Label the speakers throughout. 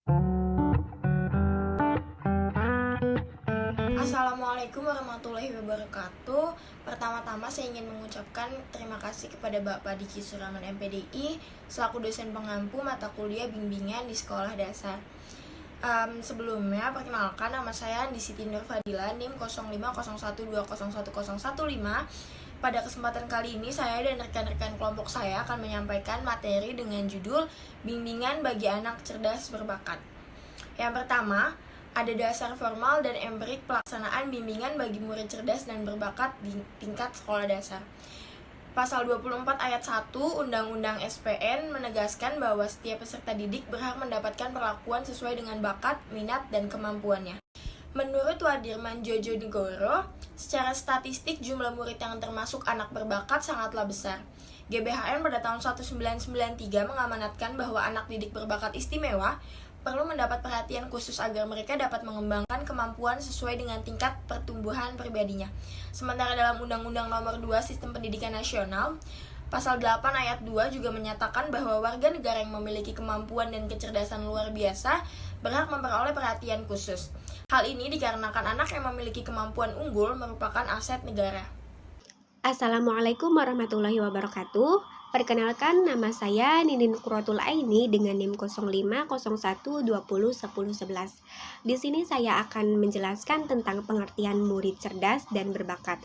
Speaker 1: Assalamualaikum warahmatullahi wabarakatuh. Pertama-tama saya ingin mengucapkan terima kasih kepada Bapak Diki Suraman MPDI selaku dosen pengampu mata kuliah bimbingan di sekolah dasar. Sebelumnya perkenalkan, nama saya Andi Siti Nur Fadila, NIM 0501201015. Pada kesempatan kali ini saya dan rekan-rekan kelompok saya akan menyampaikan materi dengan judul Bimbingan bagi Anak Cerdas Berbakat. Yang pertama, ada dasar formal dan empirik pelaksanaan bimbingan bagi murid cerdas dan berbakat di tingkat sekolah dasar. Pasal 24 ayat 1 Undang-Undang SPN menegaskan bahwa setiap peserta didik berhak mendapatkan perlakuan sesuai dengan bakat, minat, dan kemampuannya. Menurut Wadirman Jojo Negoro, secara statistik jumlah murid yang termasuk anak berbakat sangatlah besar. GBHN pada tahun 1993 mengamanatkan bahwa anak didik berbakat istimewa perlu mendapat perhatian khusus agar mereka dapat mengembangkan kemampuan sesuai dengan tingkat pertumbuhan pribadinya. Sementara dalam Undang-Undang Nomor 2 Sistem Pendidikan Nasional, Pasal 8 ayat 2 juga menyatakan bahwa warga negara yang memiliki kemampuan dan kecerdasan luar biasa berhak memperoleh perhatian khusus. Hal ini dikarenakan anak yang memiliki kemampuan unggul merupakan aset negara.
Speaker 2: Assalamualaikum warahmatullahi wabarakatuh. Perkenalkan, nama saya Ninin Quratul Aini dengan NIM 0501201011. Di sini saya akan menjelaskan tentang pengertian murid cerdas dan berbakat.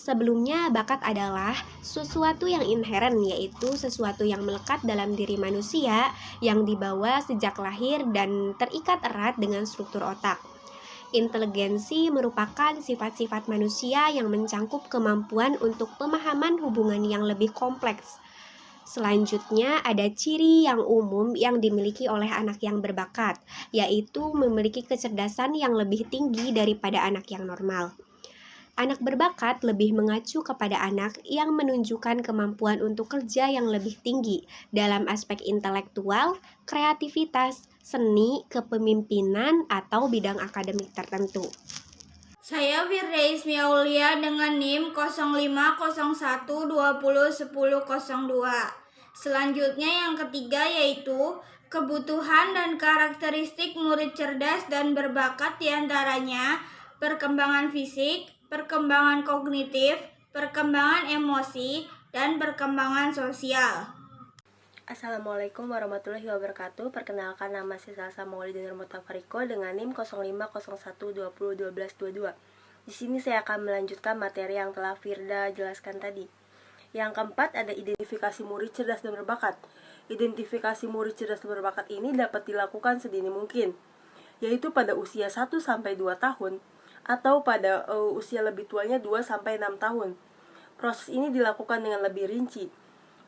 Speaker 2: Sebelumnya, bakat adalah sesuatu yang inheren, yaitu sesuatu yang melekat dalam diri manusia yang dibawa sejak lahir dan terikat erat dengan struktur otak. Inteligensi merupakan sifat-sifat manusia yang mencangkup kemampuan untuk pemahaman hubungan yang lebih kompleks. Selanjutnya, ada ciri yang umum yang dimiliki oleh anak yang berbakat, yaitu memiliki kecerdasan yang lebih tinggi daripada anak yang normal. Anak berbakat lebih mengacu kepada anak yang menunjukkan kemampuan untuk kerja yang lebih tinggi dalam aspek intelektual, kreativitas, seni, kepemimpinan, atau bidang akademik tertentu.
Speaker 3: Saya Firda Ismi Aulia dengan NIM 0501201002. Selanjutnya yang ketiga yaitu kebutuhan dan karakteristik murid cerdas dan berbakat diantaranya perkembangan fisik, perkembangan kognitif, perkembangan emosi, dan perkembangan sosial.
Speaker 4: Assalamualaikum warahmatullahi wabarakatuh. Perkenalkan, nama saya Salsa Maulida Nur Mutafariko dengan NIM 0501201222. Di sini saya akan melanjutkan materi yang telah Firda jelaskan tadi. Yang keempat, ada identifikasi murid cerdas dan berbakat. Identifikasi murid cerdas dan berbakat ini dapat dilakukan sedini mungkin, yaitu pada usia 1-2 tahun atau pada usia lebih tuanya 2-6 tahun. Proses ini dilakukan dengan lebih rinci.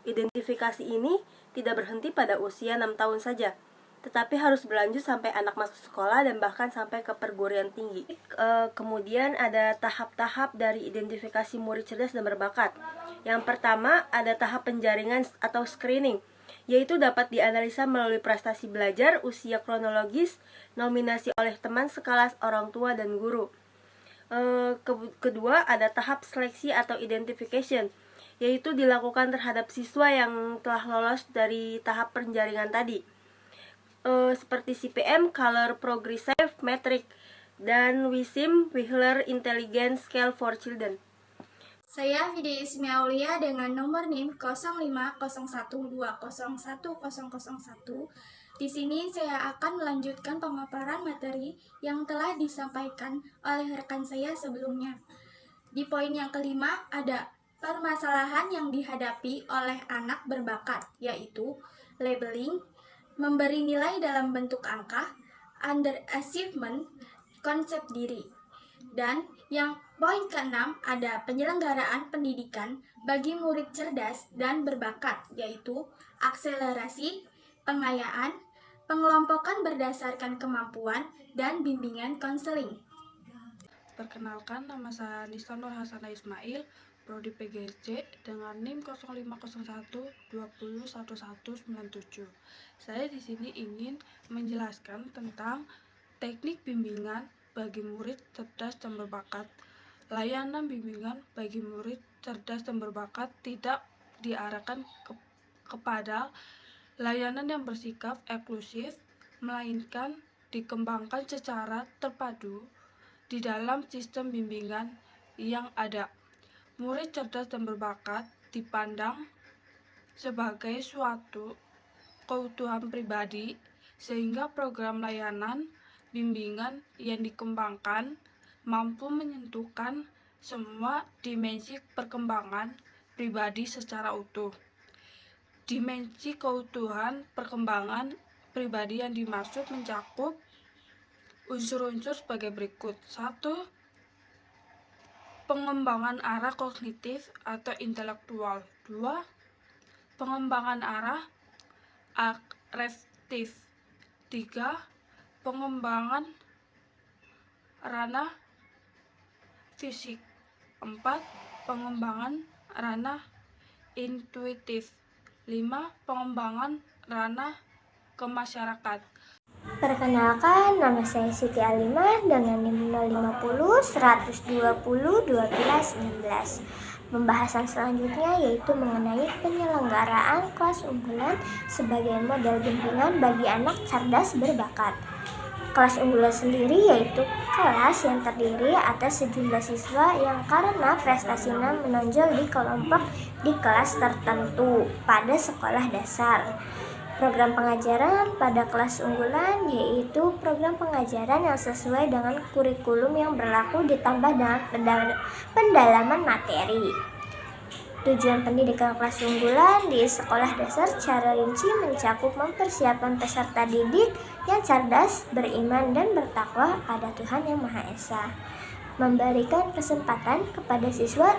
Speaker 4: Identifikasi ini tidak berhenti pada usia 6 tahun saja, tetapi harus berlanjut sampai anak masuk sekolah dan bahkan sampai ke perguruan tinggi. Kemudian ada tahap-tahap dari identifikasi murid cerdas dan berbakat. Yang pertama ada tahap penjaringan atau screening, yaitu dapat dianalisa melalui prestasi belajar, usia kronologis, nominasi oleh teman sekelas, orang tua, dan guru. Kedua ada tahap seleksi atau identification, yaitu dilakukan terhadap siswa yang telah lolos dari tahap penjaringan tadi, seperti CPM, Color Progressive Metric, dan WISIM, Wheeler Intelligence Scale for Children.
Speaker 3: Saya Fidi Ismi Aulia dengan nomor NIM 0501201001. Di sini saya akan melanjutkan pemaparan materi yang telah disampaikan oleh rekan saya sebelumnya. Di poin yang kelima ada permasalahan yang dihadapi oleh anak berbakat, yaitu labeling, memberi nilai dalam bentuk angka, underachievement, konsep diri. Dan yang poin keenam ada penyelenggaraan pendidikan bagi murid cerdas dan berbakat, yaitu akselerasi, pengayaan, pengelompokan berdasarkan kemampuan, dan bimbingan konseling.
Speaker 5: Perkenalkan, nama saya Nisa Nur Hasana Ismail, Prodi PGSC dengan NIM 0501201197. Saya di sini ingin menjelaskan tentang teknik bimbingan bagi murid cerdas dan berbakat. Layanan bimbingan bagi murid cerdas dan berbakat tidak diarahkan kepada layanan yang bersifat eksklusif melainkan dikembangkan secara terpadu di dalam sistem bimbingan yang ada. Murid cerdas dan berbakat dipandang sebagai suatu keutuhan pribadi, sehingga program layanan bimbingan yang dikembangkan mampu menyentuhkan semua dimensi perkembangan pribadi secara utuh. Dimensi keutuhan perkembangan pribadi yang dimaksud mencakup unsur-unsur sebagai berikut. 1. Pengembangan arah kognitif atau intelektual. 2. Pengembangan arah afektif. 3. Pengembangan ranah fisik. 4. Pengembangan ranah intuitif. 5. Pengembangan ranah kemasyarakat.
Speaker 6: Perkenalkan, nama saya Siti Alimah dengan NIM 050 120 12 16. Pembahasan selanjutnya yaitu mengenai penyelenggaraan kelas unggulan sebagai model bimbingan bagi anak cerdas berbakat. Kelas unggulan sendiri yaitu kelas yang terdiri atas sejumlah siswa yang karena prestasinya menonjol di kelompok di kelas tertentu pada sekolah dasar. Program pengajaran pada kelas unggulan yaitu program pengajaran yang sesuai dengan kurikulum yang berlaku ditambah dengan pendalaman materi. Tujuan pendidikan kelas unggulan di sekolah dasar secara rinci mencakup mempersiapkan peserta didik yang cerdas, beriman, dan bertakwa pada Tuhan Yang Maha Esa. Memberikan kesempatan kepada siswa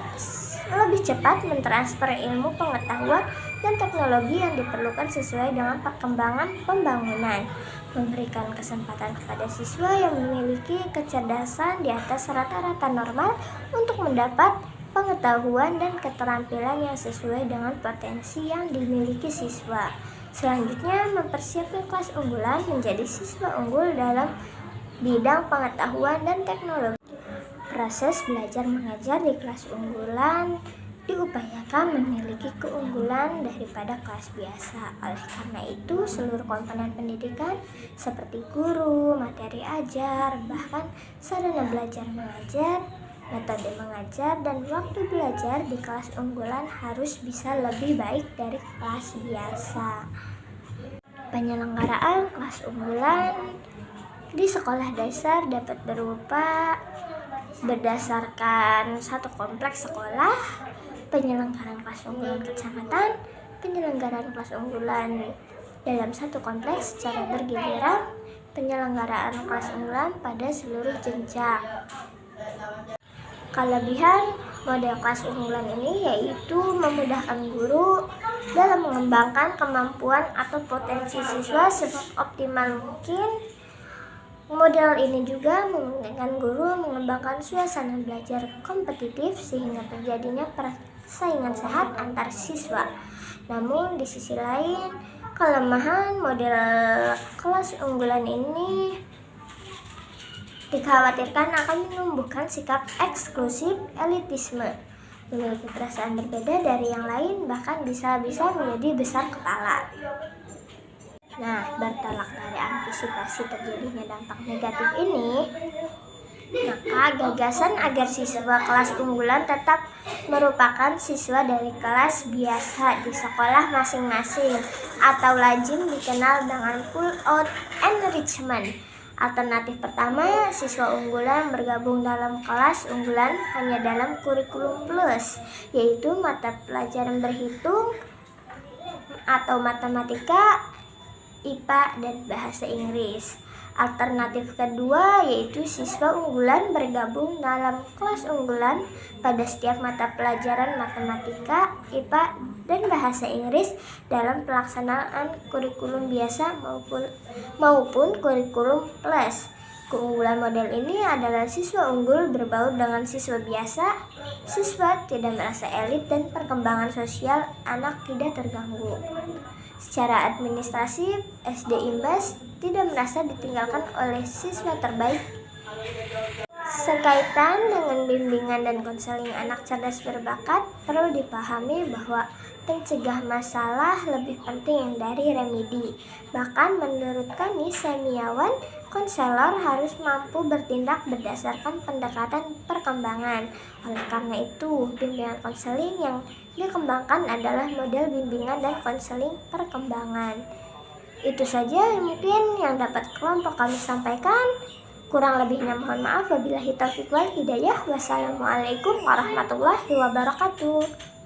Speaker 6: lebih cepat mentransfer ilmu pengetahuan dan teknologi yang diperlukan sesuai dengan perkembangan pembangunan. Memberikan kesempatan kepada siswa yang memiliki kecerdasan di atas rata-rata normal untuk mendapat pengetahuan dan keterampilan yang sesuai dengan potensi yang dimiliki siswa. Selanjutnya, mempersiapkan kelas unggulan menjadi siswa unggul dalam bidang pengetahuan dan teknologi. Proses belajar mengajar di kelas unggulan diupayakan memiliki keunggulan daripada kelas biasa. Oleh karena itu, seluruh komponen pendidikan seperti guru, materi ajar, bahkan sarana belajar mengajar, metode mengajar, dan waktu belajar di kelas unggulan harus bisa lebih baik dari kelas biasa. Penyelenggaraan kelas unggulan di sekolah dasar dapat berupa berdasarkan satu kompleks sekolah, penyelenggaraan kelas unggulan kecamatan, penyelenggaraan kelas unggulan dalam satu kompleks secara bergiliran, penyelenggaraan kelas unggulan pada seluruh jenjang. Kelebihan model kelas unggulan ini yaitu memudahkan guru dalam mengembangkan kemampuan atau potensi siswa seoptimal mungkin. Model ini juga memungkinkan guru mengembangkan suasana belajar kompetitif sehingga terjadinya persaingan sehat antar siswa. Namun di sisi lain, kelemahan model kelas unggulan ini dikhawatirkan akan menumbuhkan sikap eksklusif elitisme, memiliki perasaan berbeda dari yang lain, bahkan bisa-bisa menjadi besar kepala. Nah, bertolak dari antisipasi terjadinya dampak negatif ini, maka gagasan agar siswa kelas unggulan tetap merupakan siswa dari kelas biasa di sekolah masing-masing atau lazim dikenal dengan pull-out enrichment. Alternatif pertama, siswa unggulan bergabung dalam kelas unggulan hanya dalam kurikulum plus, yaitu mata pelajaran berhitung atau matematika, IPA, dan bahasa Inggris. Alternatif kedua yaitu siswa unggulan bergabung dalam kelas unggulan pada setiap mata pelajaran matematika, IPA, dan bahasa Inggris dalam pelaksanaan kurikulum biasa maupun kurikulum plus. Keunggulan model ini adalah siswa unggul berbaur dengan siswa biasa, siswa tidak merasa elit, dan perkembangan sosial anak tidak terganggu. Secara administrasi, SD Imbas tidak merasa ditinggalkan oleh siswa terbaik. Sekaitan dengan bimbingan dan konseling anak cerdas berbakat, perlu dipahami bahwa Pencegah masalah lebih penting dari remedi. Bahkan menurut kami semiawan, konselor harus mampu bertindak berdasarkan pendekatan perkembangan. Oleh karena itu, bimbingan konseling yang dikembangkan adalah model bimbingan dan konseling perkembangan. Itu saja mungkin yang dapat kelompok kami sampaikan. Kurang lebihnya mohon maaf. Wabillahi taufiq wal hidayah. Wassalamualaikum warahmatullahi wabarakatuh.